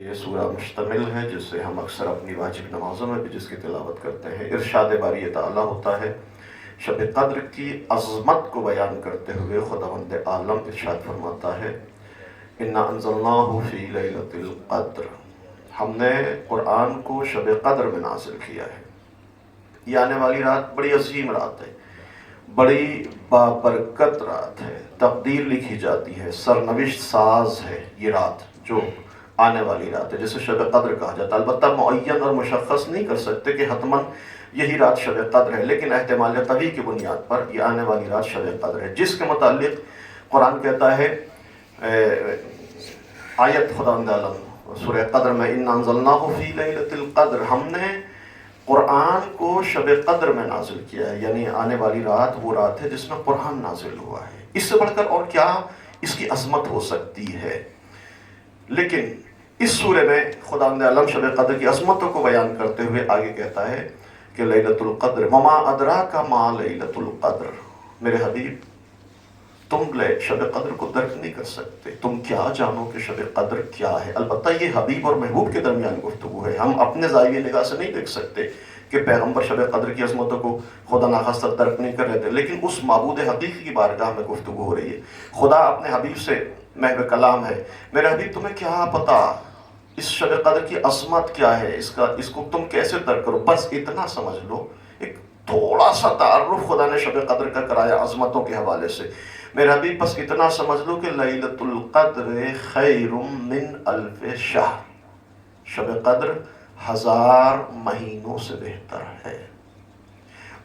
یہ سورہ مشتمل ہے جس سے ہم اکثر اپنی واجب نمازوں میں بھی جس کی تلاوت کرتے ہیں۔ ارشاد باری تعالیٰ ہوتا ہے، شب قدر کی عظمت کو بیان کرتے ہوئے خداوند عالم ارشاد فرماتا ہے، اِنَّا أَنزَلْنَاهُ فِي لَيْلَةِ الْقَدْرِ، ہم نے قرآن کو شب قدر میں نازل کیا ہے۔ یہ آنے والی رات بڑی عظیم رات ہے، بڑی بابرکت رات ہے، تقدیر لکھی جاتی ہے، سرنوشت ساز ہے یہ رات جو آنے والی رات ہے، جسے شب قدر کہا جاتا ہے۔ البتہ معین اور مشخص نہیں کر سکتے کہ حتماً یہی رات شب قدر ہے، لیکن احتمال قوی کی بنیاد پر یہ آنے والی رات شب قدر ہے، جس کے متعلق قرآن کہتا ہے، آیت خداوند عالم سورہ قدر میں، اِنَّا أَنزَلْنَاهُ فِي لَيْلَةِ الْقَدْرِ، ہم نے قرآن کو شب قدر میں نازل کیا ہے، یعنی آنے والی رات وہ رات ہے جس میں قرآن نازل ہوا ہے۔ اس سے بڑھ کر اور کیا اس کی عظمت ہو سکتی ہے؟ لیکن اس سورے میں خداوند عالم شب قدر کی عظمتوں کو بیان کرتے ہوئے آگے کہتا ہے کہ لیلۃ القدر وما ادراک ما لیلۃ القدر، میرے حبیب تم شب قدر کو درک نہیں کر سکتے، تم کیا جانو کہ شب قدر کیا ہے۔ البتہ یہ حبیب اور محبوب کے درمیان گفتگو ہے، ہم اپنے زاویہ نگاہ سے نہیں دیکھ سکتے کہ پیغمبر شب قدر کی عظمتوں کو خدا نخواستہ درک نہیں کر رہے تھے، لیکن اس معبود حقیقی کی بارگاہ میں گفتگو ہو رہی ہے۔ خدا اپنے حبیب سے محو کلام ہے، میرے حبیب تمہیں کیا پتا اس شب قدر کی عظمت کیا ہے، اس کو تم کیسے درک کرو، بس اتنا سمجھ لو۔ ایک تھوڑا سا تعارف خدا نے شب قدر کا کرایا عظمتوں کے حوالے سے، میرے حبیب بس اتنا سمجھ لو کہ لیلۃ القدر خیر من الف شہر، شب قدر 1000 مہینوں سے بہتر ہے۔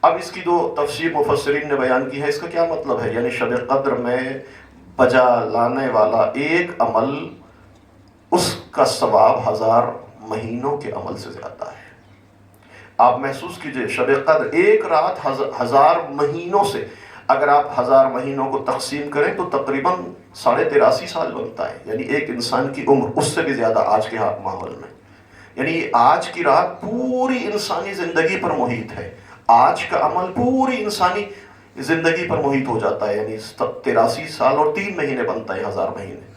اب اس کی جو تفسیر مفسرین نے بیان کی ہے، اس کا کیا مطلب ہے؟ یعنی شب قدر میں بجا لانے والا ایک عمل، اس کا ثواب 1000 مہینوں کے عمل سے زیادہ ہے۔ آپ محسوس کیجئے، شب قدر ایک رات 1000 مہینوں سے، اگر آپ 1000 مہینوں کو تقسیم کریں تو تقریباً 83.5 سال بنتا ہے، یعنی ایک انسان کی عمر، اس سے بھی زیادہ آج کے ماحول میں۔ یعنی آج کی رات پوری انسانی زندگی پر محیط ہے، آج کا عمل پوری انسانی زندگی پر محیط ہو جاتا ہے، یعنی 83 سال اور 3 مہینے بنتا ہے 1000 مہینے۔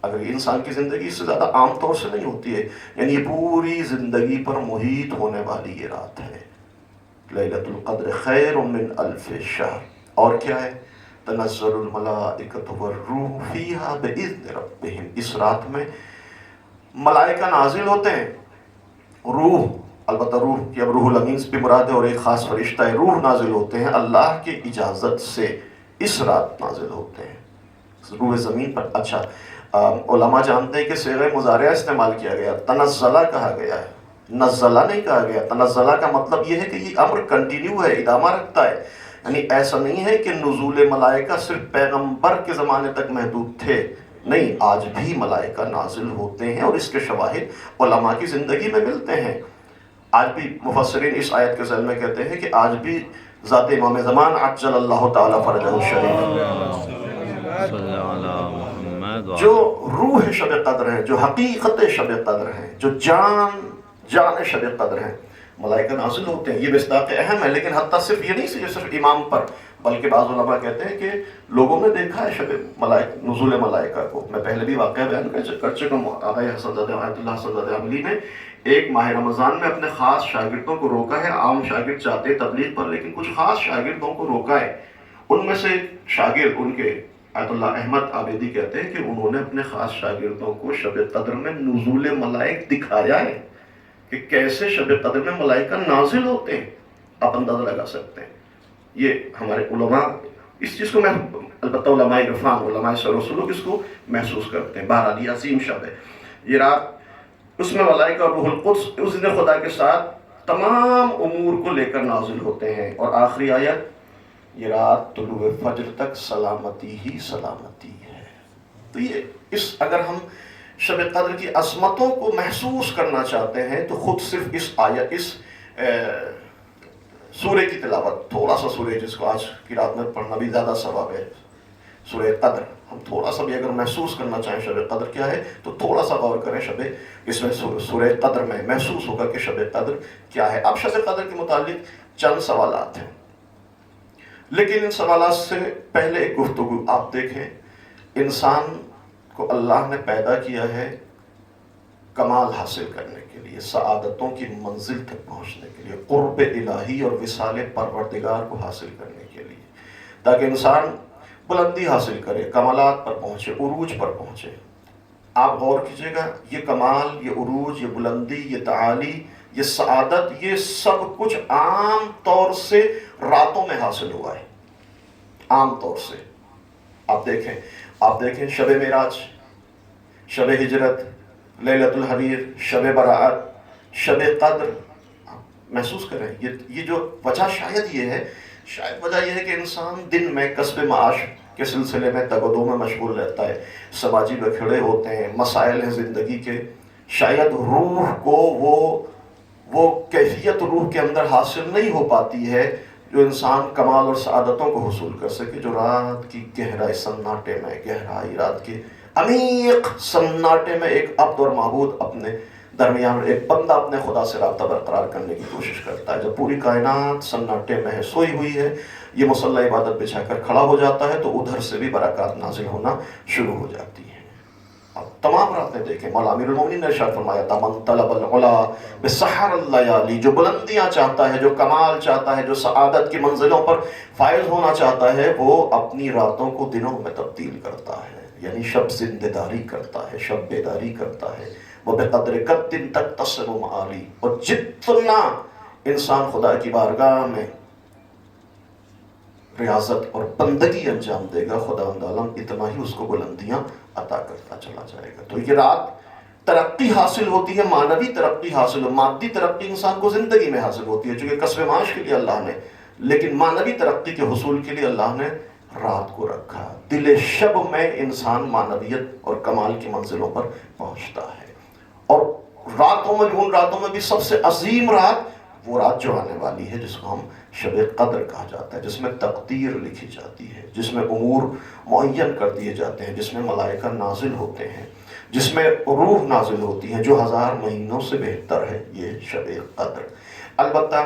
اگر یہ انسان کی زندگی اس سے زیادہ عام طور سے نہیں ہوتی ہے، یعنی یہ پوری زندگی پر محیط ہونے والی یہ رات ہے۔ لیلۃ القدر خیر من الف شہر، اور کیا ہے؟ تنزل الملائکۃ والروح فیہا بإذن ربہم، اس رات میں ملائکہ نازل ہوتے ہیں، روح، البتہ روح کی اب روح الامین بھی مراد ہے، اور ایک خاص فرشتہ ہے، روح نازل ہوتے ہیں اللہ کی اجازت سے، اس رات نازل ہوتے ہیں روح زمین پر۔ اچھا، علماء جانتے ہیں کہ صیغہ مضارعہ استعمال کیا گیا، تنزلہ کہا گیا ہے، نزلہ نہیں کہا گیا۔ تنزلہ کا مطلب یہ ہے کہ یہ امر کنٹینیو ہے، ادامہ رکھتا ہے، یعنی ایسا نہیں ہے کہ نزول ملائکہ صرف پیغمبر کے زمانے تک محدود تھے، نہیں، آج بھی ملائکہ نازل ہوتے ہیں، اور اس کے شواہد علماء کی زندگی میں ملتے ہیں۔ آج بھی مفسرین اس آیت کے ذیل میں کہتے ہیں کہ آج بھی ذات امام زمان عجل اللہ تعالیٰ فرجہ الشریف، جو روح شب قدر ہیں، جو حقیقت شب قدر ہیں، جو جان شب قدر ہیں، ملائکہ نازل ہوتے ہیں۔ یہ مصداق اہم ہے، لیکن حتیٰ صرف یہ نہیں صرف امام پر، بلکہ بعض علماء کہتے ہیں کہ لوگوں نے دیکھا ہے نزول ملائکہ کو۔ میں پہلے بھی واقعہ بیان کر چکا ہوں، آقا حسن زادہ آیت اللہ حسن زادہ عملی نے ایک ماہ رمضان میں اپنے خاص شاگردوں کو روکا ہے، عام شاگرد چاہتے تبلیغ پر، لیکن کچھ خاص شاگردوں کو روکا ہے۔ ان میں سے شاگرد ان کے آیت اللہ احمد عابدی کہتے ہیں کہ انہوں نے اپنے خاص شاگردوں کو شب قدر میں نزول ملائک دکھایا ہے، کہ کیسے شب قدر میں ملائکہ نازل ہوتے ہیں، آپ اندازہ لگا سکتے ہیں۔ یہ ہمارے علماء اس چیز کو البتہ علماء عرفان، علماء سیر و سلوک اس کو محسوس کرتے ہیں۔ بہرحال یہ عظیم شب ہے، یہ رات، اس میں ملائکہ اور روح القدس اس دن خدا کے ساتھ تمام امور کو لے کر نازل ہوتے ہیں۔ اور آخری آیت، یہ رات طلوع فجر تک سلامتی ہی سلامتی ہے۔ تو یہ اگر ہم شب قدر کی عظمتوں کو محسوس کرنا چاہتے ہیں تو خود صرف اس آیت، اس سورہ کی تلاوت، تھوڑا سا سورہ جس کو آج کی رات میں پڑھنا بھی زیادہ ثواب ہے، سورہ قدر، ہم تھوڑا سا بھی اگر محسوس کرنا چاہیں شب قدر کیا ہے تو تھوڑا سا غور کریں اس میں سورہ قدر میں محسوس ہوگا کہ شب قدر کیا ہے۔ اب شب قدر کے متعلق چند سوالات ہیں، لیکن ان سوالات سے پہلے ایک گفتگو۔ آپ دیکھیں، انسان کو اللہ نے پیدا کیا ہے کمال حاصل کرنے کے لیے، سعادتوں کی منزل تک پہنچنے کے لیے، قرب الہی اور وصال پروردگار کو حاصل کرنے کے لیے، تاکہ انسان بلندی حاصل کرے، کمالات پر پہنچے، عروج پر پہنچے۔ آپ غور کیجئے گا، یہ کمال، یہ عروج، یہ بلندی، یہ تعالی، یہ سعادت، یہ سب کچھ عام طور سے راتوں میں حاصل ہوا ہے، عام طور سے۔ آپ دیکھیں شب معراج، شب ہجرت، لیلۃ الحریر، شب برأت، شب قدر، محسوس کریں یہ جو وجہ شاید وجہ یہ ہے کہ انسان دن میں کسب معاش کے سلسلے میں تگ و دو میں مشغول رہتا ہے، سماجی بکھڑے ہوتے ہیں، مسائل ہیں زندگی کے، شاید روح کو وہ کیفیت روح کے اندر حاصل نہیں ہو پاتی ہے جو انسان کمال اور سعادتوں کو حصول کر سکے، جو رات کی گہرائی سناٹے میں، رات کے عمیق سناٹے میں ایک عبد اور معبود اپنے درمیان، ایک بندہ اپنے خدا سے رابطہ برقرار کرنے کی کوشش کرتا ہے۔ جب پوری کائنات سناٹے میں ہے، سوئی ہوئی ہے، یہ مصلی عبادت بچھا کر کھڑا ہو جاتا ہے تو ادھر سے بھی برکات نازل ہونا شروع ہو جاتی ہیں۔ اب تمام راتیں دیکھیں، مولا امیر المومنین نے ارشاد فرمایا تھا، من طلب العلا بسحر اللیالی، جو بلندیاں چاہتا ہے، جو کمال چاہتا ہے، جو سعادت کی منزلوں پر فائز ہونا چاہتا ہے، وہ اپنی راتوں کو دنوں میں تبدیل کرتا ہے، یعنی شب زندہ داری کرتا ہے، شب بیداری کرتا ہے۔ وَبِقَدْرِ قَدٍ تَقْتَصِمُ مَعَالِي، اور جتنا انسان خدا کی بارگاہ میں ریاضت اور بندگی انجام دے گا، خداوند عالم اتنا ہی اس کو بلندیاں عطا کرتا چلا جائے گا۔ تو یہ رات ترقی حاصل ہوتی ہے، معنوی ترقی حاصل ہو، مادی ترقی انسان کو زندگی میں حاصل ہوتی ہے چونکہ کسب معاش کے لیے اللہ نے، لیکن معنوی ترقی کے حصول کے لیے اللہ نے رات کو رکھا۔ دل شب میں انسان معنویت اور کمال کی منزلوں پر پہنچتا ہے۔ اور راتوں میں بھی، ان راتوں میں بھی سب سے عظیم رات وہ رات جو آنے والی ہے، جس کو ہم شب قدر کہا جاتا ہے، جس میں تقدیر لکھی جاتی ہے، جس میں امور معین کر دیے جاتے ہیں، جس میں ملائکہ نازل ہوتے ہیں، جس میں روح نازل ہوتی ہیں، جو 1000 مہینوں سے بہتر ہے، یہ شب قدر۔ البتہ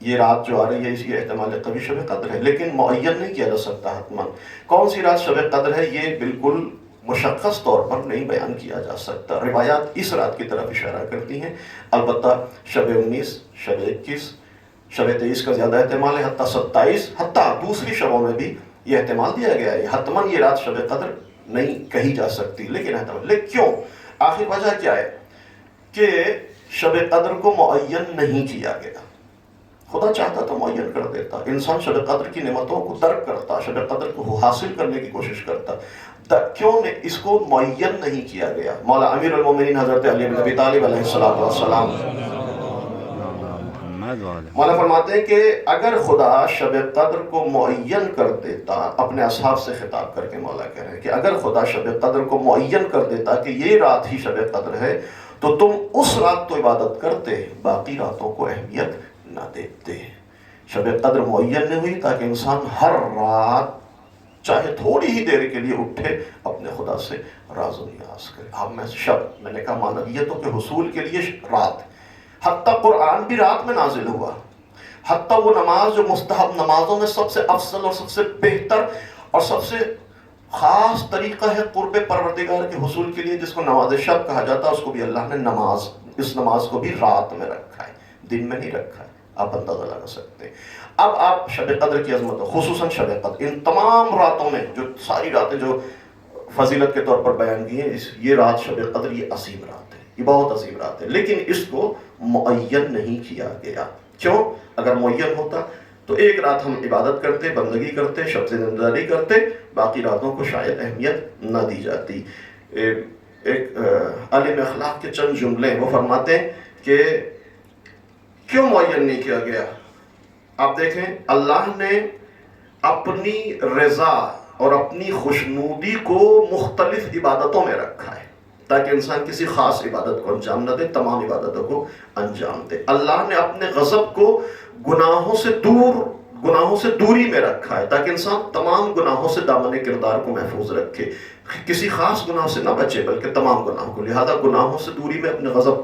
یہ رات جو آ رہی ہے، اس کی احتمال قوی شب قدر ہے، لیکن معین نہیں کیا جا سکتا حتماً کون سی رات شب قدر ہے، یہ بالکل مشخص طور پر نہیں بیان کیا جا سکتا۔ روایات اس رات کی طرف اشارہ کرتی ہیں، البتہ شب 19، شب 21، شب 23 کا زیادہ احتمال ہے، حتیٰ 27، حتیٰ دوسری شبوں میں بھی یہ احتمال دیا گیا ہے۔ حتماً یہ رات شب قدر نہیں کہی جا سکتی، لیکن احتمال، لیکن کیوں؟ آخر وجہ کیا ہے کہ شب قدر کو معین نہیں کیا گیا۔ خدا چاہتا تو معین کر دیتا، انسان شب قدر کی نعمتوں کو درک کرتا، شب قدر کو حاصل کرنے کی کوشش کرتا، کیوں اس کو معین نہیں کیا گیا؟ مولا امیر المومنین حضرت علی بن ابی طالب علیہ السلام مولا فرماتے ہیں کہ اگر خدا شب قدر کو معین کر دیتا، اپنے اصحاب سے خطاب کر کے مولا کہہ رہے ہیں کہ اگر خدا شب قدر کو معین کر دیتا کہ یہ رات ہی شب قدر ہے، تو تم اس رات تو عبادت کرتے، باقی راتوں کو اہمیت نہ دیتے۔ شب قدر معین نہیں ہوئی تاکہ انسان ہر رات چاہے تھوڑی ہی دیر کے لیے اٹھے، اپنے خدا سے راز و نیاز کرے۔ اب میں نے کہا معنویتوں کے حصول کے لیے رات، حتیٰ قرآن بھی رات میں نازل ہوا، حتیٰ وہ نماز جو مستحب نمازوں میں سب سے افضل اور سب سے بہتر اور سب سے خاص طریقہ ہے قرب پروردگار کے حصول کے لیے، جس کو نماز شب کہا جاتا ہے، اس کو بھی اللہ نے اس نماز کو بھی رات میں رکھا ہے، دن میں نہیں رکھا ہے۔ آپ اندازہ لگا سکتے ہیں۔ اب آپ شب قدر کی عظمت، خصوصاً شب قدر، ان تمام راتوں میں جو ساری راتیں جو فضیلت کے طور پر بیان کی ہیں، یہ رات شب قدر یہ عظیم رات ہے، یہ بہت عظیم رات ہے، لیکن اس کو معین نہیں کیا گیا۔ کیوں؟ اگر معین ہوتا تو ایک رات ہم عبادت کرتے، بندگی کرتے، شب سے زندگی کرتے، باقی راتوں کو شاید اہمیت نہ دی جاتی۔ ایک عالم اخلاق کے چند جملے، وہ فرماتے ہیں کہ کیوں معین نہیں کیا گیا؟ آپ دیکھیں، اللہ نے اپنی رضا اور اپنی خوشنودی کو مختلف عبادتوں میں رکھا ہے تاکہ انسان کسی خاص عبادت کو انجام نہ دے، تمام عبادتوں کو انجام دے۔ اللہ نے اپنے غضب کو گناہوں سے دوری میں رکھا ہے تاکہ انسان تمام گناہوں سے دامن کردار کو محفوظ رکھے، کسی خاص گناہ سے نہ بچے بلکہ تمام گناہوں کو۔ لہذا گناہوں سے دوری میں اپنے غضب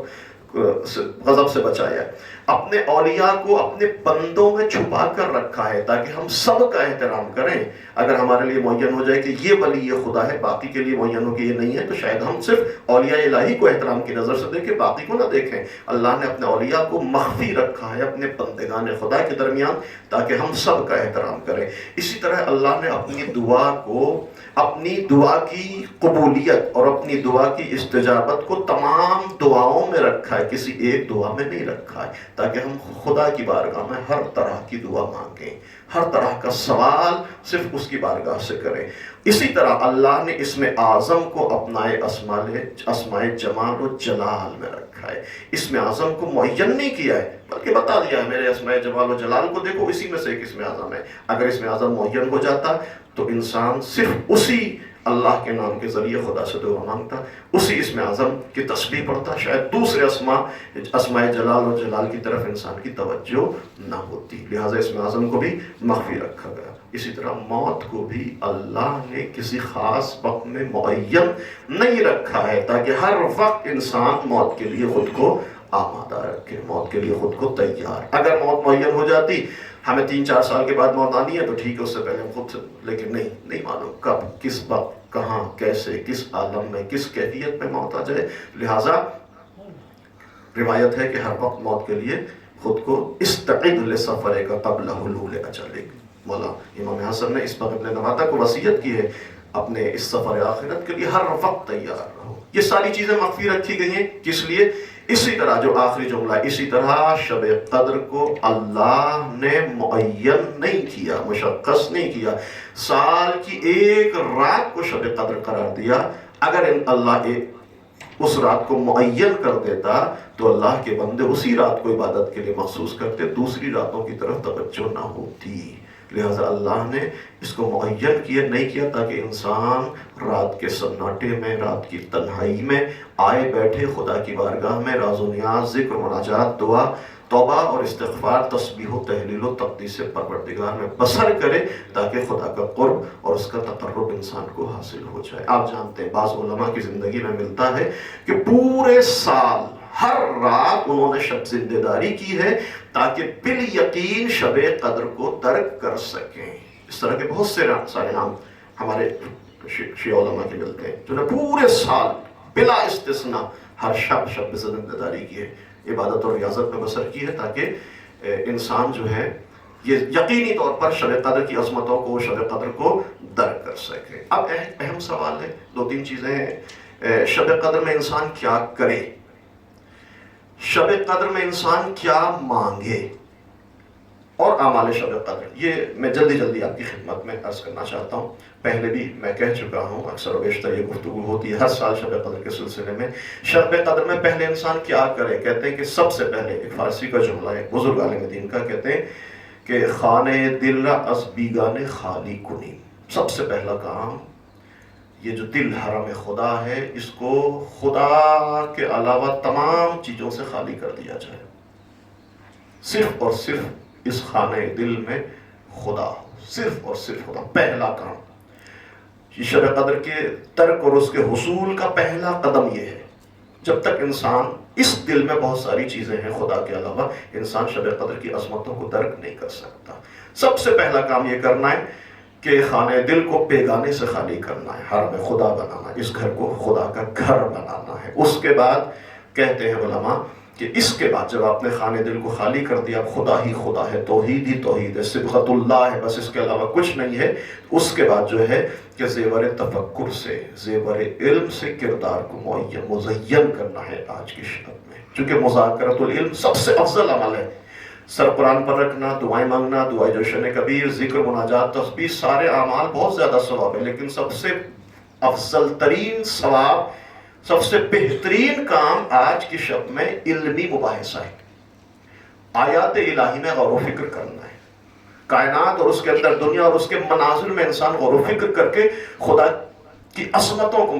غضب سے بچایا ہے، اپنے اولیاء کو اپنے بندوں میں چھپا کر رکھا ہے تاکہ ہم سب کا احترام کریں۔ اگر ہمارے لیے معین ہو جائے کہ یہ ولی خدا ہے، باقی کے لیے معین ہو کہ یہ نہیں ہے، تو شاید ہم صرف اولیاء الہی کو احترام کی نظر سے دیکھیں، باقی کو نہ دیکھیں۔ اللہ نے اپنے اولیاء کو مخفی رکھا ہے اپنے بندگان خدا کے درمیان تاکہ ہم سب کا احترام کریں۔ اسی طرح اللہ نے اپنی دعا کو، اپنی دعا کی قبولیت اور اپنی دعا کی استجابت کو تمام دعاؤں میں رکھا ہے، کسی ایک دعا میں نہیں رکھا ہے، تاکہ ہم خدا کی بارگاہ میں ہر طرح کی دعا مانگیں، ہر طرح کا سوال صرف اس کی بارگاہ سے کریں۔ اسی طرح اللہ نے اسم اعظم کو اپنائے اسماء جمال و جلال میں رکھا ہے۔ اسم اعظم کو معین نہیں کیا ہے بلکہ بتا دیا ہے میرے اسماء جمال و جلال کو دیکھو، اسی میں سے ایک اسم اعظم ہے۔ اگر اسم اعظم معین ہو جاتا تو انسان صرف اسی اللہ کے نام کے ذریعے خدا سے دعا مانگتا، اسی اسم اعظم کی تسبیح پڑھتا، شاید دوسرے اسماء جلال و جلال کی طرف انسان کی توجہ نہ ہوتی۔ لہٰذا اسم اعظم کو بھی مخفی رکھا گیا۔ اسی طرح موت کو بھی اللہ نے کسی خاص وقت میں معین نہیں رکھا ہے تاکہ ہر وقت انسان موت کے لیے خود کو آمادہ رکھے، موت کے لیے خود کو تیار۔ اگر موت معین ہو جاتی، ہمیں 3-4 سال کے بعد موت آنی ہے تو ٹھیک ہے، اس سے پہلے ہم خود سے، لیکن نہیں معلوم کب، کس وقت، کہاں، کیسے، کس عالم میں، کس کیفیت میں موت آ جائے۔ لہٰذا روایت ہے کہ ہر وقت موت کے لیے خود کو استعد لسفرک قبل حلول اجلک۔ مولا امام حسن نے اس پر ابن نواتہ کو وصیت کی ہے، اپنے اس سفر آخرت کے لیے ہر وقت تیار رہو۔ یہ ساری چیزیں مخفی رکھی گئی ہیں، کس لیے؟ اسی طرح جو آخری جملہ، اسی طرح شب قدر کو اللہ نے معین نہیں کیا، مشخص نہیں کیا، سال کی ایک رات کو شب قدر قرار دیا۔ اگر اللہ اس رات کو معین کر دیتا تو اللہ کے بندے اسی رات کو عبادت کے لیے مخصوص کرتے، دوسری راتوں کی طرف توجہ نہ ہوتی۔ لہٰذا اللہ نے اس کو معین کیا نہیں کیا تاکہ انسان رات کے سناٹے میں، رات کی تنہائی میں آئے بیٹھے خدا کی بارگاہ میں راز و نیاز، ذکر، مناجات، دعا، توبہ اور استغفار، تسبیح و تہلیل و تقدیس پروردگار میں بسر کرے تاکہ خدا کا قرب اور اس کا تقرب انسان کو حاصل ہو جائے۔ آپ جانتے ہیں بعض علماء کی زندگی میں ملتا ہے کہ پورے سال ہر رات انہوں نے شب زندہ داری کی ہے تاکہ بال یقین شب قدر کو درک کر سکیں۔ اس طرح کے بہت سے سارے نام ہمارے شیعہ علماء کے ملتے ہیں جو نے پورے سال بلا استثناء ہر شب زندہ داری کی ہے، عبادت اور ریاضت میں بسر کی ہے تاکہ انسان جو ہے یہ یقینی طور پر شب قدر کی عظمتوں کو، شب قدر کو درک کر سکے۔ اب اہم سوال ہے، 2-3 چیزیں ہیں۔ شب قدر میں انسان کیا کرے، شب قدر میں انسان کیا مانگے، اور اعمال شب قدر، یہ میں جلدی آپ کی خدمت میں عرض کرنا چاہتا ہوں۔ پہلے بھی میں کہہ چکا ہوں، اکثر و بیشتر یہ گفتگو ہوتی ہے ہر سال شب قدر کے سلسلے میں۔ شب قدر میں پہلے انسان کیا کرے؟ کہتے ہیں کہ سب سے پہلے، ایک فارسی کا جملہ ہے بزرگ عالم دین کا، کہتے ہیں کہ خانہ دل را از بیگانه خالی کنی۔ سب سے پہلا کام، یہ جو دل حرم خدا ہے، اس کو خدا کے علاوہ تمام چیزوں سے خالی کر دیا جائے، صرف اور صرف اس خانہ دل میں خدا، صرف اور صرف خدا۔ پہلا کام شب قدر کے ترک اور اس کے حصول کا پہلا قدم یہ ہے۔ جب تک انسان اس دل میں بہت ساری چیزیں ہیں خدا کے علاوہ، انسان شب قدر کی عظمتوں کو درک نہیں کر سکتا۔ سب سے پہلا کام یہ کرنا ہے کہ خانہ دل کو بیگانے سے خالی کرنا ہے، حرم خدا بنانا ہے، اس گھر کو خدا کا گھر بنانا ہے۔ اس کے بعد کہتے ہیں علماء کہ اس کے بعد جب آپ نے خانہ دل کو خالی کر دیا، خدا ہی خدا ہے، توحید ہی توحید ہے، صبغت اللہ ہے، بس اس کے علاوہ کچھ نہیں ہے، اس کے بعد جو ہے کہ زیور تفکر سے، زیور علم سے کردار کو مزین کرنا ہے آج کی شب میں، چونکہ مذاکرۃ العلم سب سے افضل عمل ہے۔ سر قرآن پر رکھنا، دعائیں مانگنا، دعائیں جوشن کبیر، ذکر، مناجات، تسبیح، سارے اعمال بہت زیادہ ثواب ہے، لیکن سب سے افضل ترین ثواب، سب سے بہترین کام آج کی شب میں علمی مباحثہ ہے، آیات الہی میں غور و فکر کرنا ہے، کائنات اور اس کے اندر دنیا اور اس کے مناظر میں انسان غور و فکر کر کے خدا کی عظمتوں کو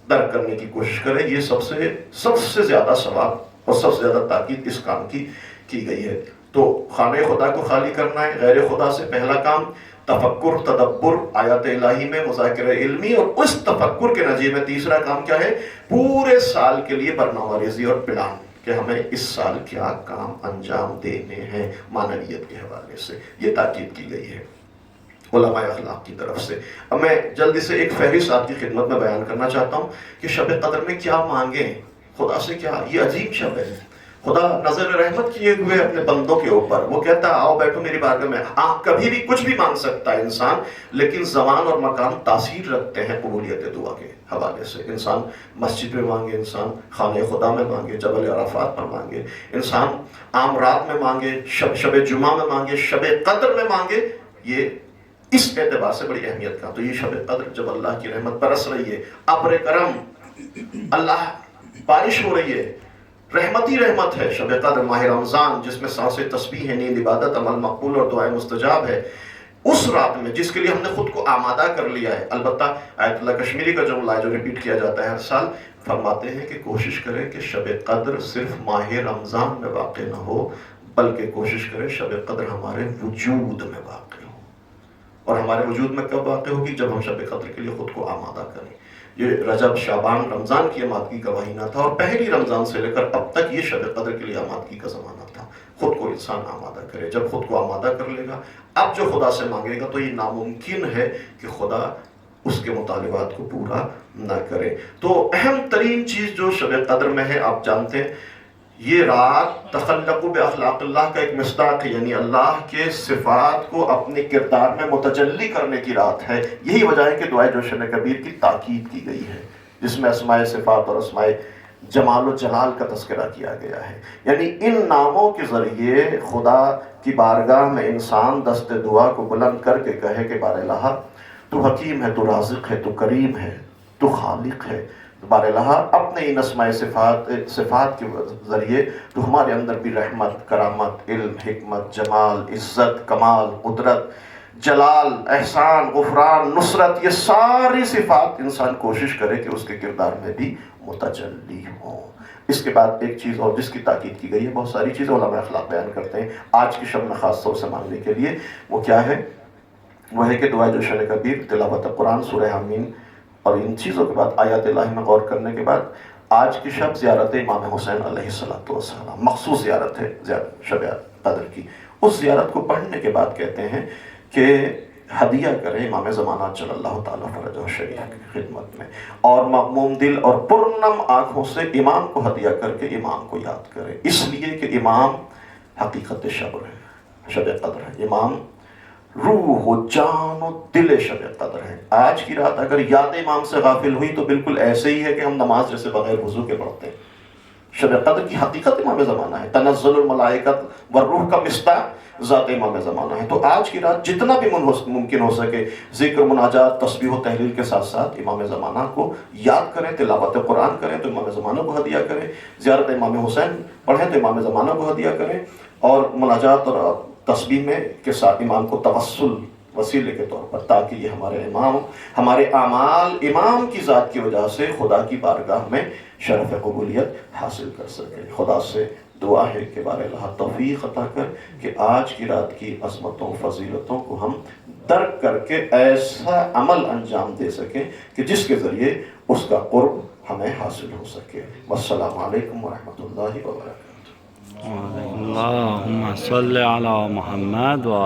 درک کرنے کی کوشش کرے۔ یہ سب سے زیادہ ثواب اور سب سے زیادہ تاکید اس کام کی گئی ہے۔ تو خانہ خدا کو خالی کرنا ہے غیر خدا سے، پہلا کام تفکر، تدبر، آیات الہی میں مذاکرہ علمی، اور اس تفکر کے نتیجے میں تیسرا کام کیا ہے؟ پورے سال کے لیے برنامہ ریزی اور پلان کہ ہمیں اس سال کیا کام انجام دینے ہیں معنویت کے حوالے سے، یہ تاکید کی گئی ہے علماء اخلاق کی طرف سے۔ اب میں جلدی سے ایک فہرست آپ کی خدمت میں بیان کرنا چاہتا ہوں کہ شب قدر میں کیا مانگیں خدا سے، کیا یہ عجیب شب ہے۔ خدا نظر رحمت کیے ہوئے اپنے بندوں کے اوپر، وہ کہتا ہے آؤ بیٹھو میری بارگاہ میں۔ کبھی بھی کچھ بھی مانگ سکتا ہے انسان، لیکن زمان اور مکان تاثیر رکھتے ہیں قبولیت دعا کے حوالے سے۔ انسان مسجد میں مانگے، انسان خانہ خدا میں مانگے، جبل عرفات پر مانگے، انسان عام رات میں مانگے، شب جمعہ میں مانگے، شب قدر میں مانگے، یہ اس اعتبار سے بڑی اہمیت کا۔ تو یہ شب قدر جب اللہ کی رحمت برس رہی ہے، ابر کرم، اللہ بارش ہو رہی ہے، رحمت ہی رحمت ہے۔ شب قدر ماہ رمضان جس میں سانسیں تسبیح ہے، نیند عبادت، عمل مقبول اور دعائیں مستجاب ہے، اس رات میں جس کے لیے ہم نے خود کو آمادہ کر لیا ہے۔ البتہ آیت اللہ کشمیری کا جملہ ہے جو ریپیٹ کیا جاتا ہے ہر سال، فرماتے ہیں کہ کوشش کریں کہ شب قدر صرف ماہ رمضان میں واقع نہ ہو، بلکہ کوشش کریں شب قدر ہمارے وجود میں واقع ہو۔ اور ہمارے وجود میں کب واقع ہوگی؟ جب ہم شب قدر کے لیے خود کو آمادہ کریں۔ یہ رجب شعبان رمضان کی آمادگی کا مہینہ تھا، اور پہلی رمضان سے لے کر اب تک یہ شب قدر کے لیے آمادگی کا زمانہ تھا۔ خود کو انسان آمادہ کرے، جب خود کو آمادہ کر لے گا، اب جو خدا سے مانگے گا تو یہ ناممکن ہے کہ خدا اس کے مطالبات کو پورا نہ کرے۔ تو اہم ترین چیز جو شب قدر میں ہے، آپ جانتے ہیں یہ رات تخلق باخلاق اللہ کا ایک مصداق ہے، یعنی اللہ کے صفات کو اپنے کردار میں متجلی کرنے کی رات ہے۔ یہی وجہ ہے کہ دعائے جوشن کبیر کی تاکید کی گئی ہے، جس میں اسماء صفات اور اسماء جمال و جلال کا تذکرہ کیا گیا ہے۔ یعنی ان ناموں کے ذریعے خدا کی بارگاہ میں انسان دست دعا کو بلند کر کے کہے کہ بار الہ تو حکیم ہے، تو رازق ہے، تو کریم ہے، تو خالق ہے۔ بار الہ اپنے ان اسماء صفات کے ذریعے تو ہمارے اندر بھی رحمت، کرامت، علم، حکمت، جمال، عزت، کمال، قدرت، جلال، احسان، غفران، نصرت، یہ ساری صفات انسان کوشش کرے کہ اس کے کردار میں بھی متجلی ہوں۔ اس کے بعد ایک چیز اور جس کی تاکید کی گئی ہے، بہت ساری چیزیں علماء اخلاق بیان کرتے ہیں آج کی شب میں خاص طور سے مانگنے کے لیے، وہ کیا ہے؟ وہ ہے کہ دعائے جوشن کبیر، تلاوت قرآن، سورہ حمیم، اور ان چیزوں کے بعد آیات الہی میں غور کرنے کے بعد آج کی شب زیارت امام حسین علیہ السلام، مخصوص زیارت ہے شب قدر کی۔ اس زیارت کو پڑھنے کے بعد کہتے ہیں کہ ہدیہ کریں امام زمانہ صلی اللہ تعالیٰ فرجہ شریف کی خدمت میں، اور مغموم دل اور پرنم آنکھوں سے امام کو ہدیہ کر کے امام کو یاد کریں، اس لیے کہ امام حقیقت شب قدر ہے، امام روح و جان و دل شب قدر ہے۔ آج کی رات اگر یاد امام سے غافل ہوئی تو بالکل ایسے ہی ہے کہ ہم نماز جیسے بغیر وضو کے پڑھتے ہیں۔ شب قدر کی حقیقت امام زمانہ ہے، تنزل الملائکۃ والروح کا مصداق ذات امام زمانہ ہے۔ تو آج کی رات جتنا بھی ممکن ہو سکے ذکر، مناجات، تسبیح و تحلیل کے ساتھ ساتھ امام زمانہ کو یاد کریں، تلاوت قرآن کریں تو امام زمانہ کو ہدیہ کریں، زیارت امام حسین پڑھیں تو امام زمانہ کو ہدیہ کریں، اور مناجات اور تسبیح میں کے ساتھ امام کو توسل وسیلے کے طور پر، تاکہ یہ ہمارے اعمال امام کی ذات کی وجہ سے خدا کی بارگاہ میں شرف قبولیت حاصل کر سکے۔ خدا سے دعا ہے کہ بار الہ توفیق عطا کر کہ آج کی رات کی عظمتوں فضیلتوں کو ہم درک کر کے ایسا عمل انجام دے سکیں کہ جس کے ذریعے اس کا قرب ہمیں حاصل ہو سکے۔ والسلام علیکم ورحمۃ اللہ وبرکاتہ۔ اللہم صلی علی محمد و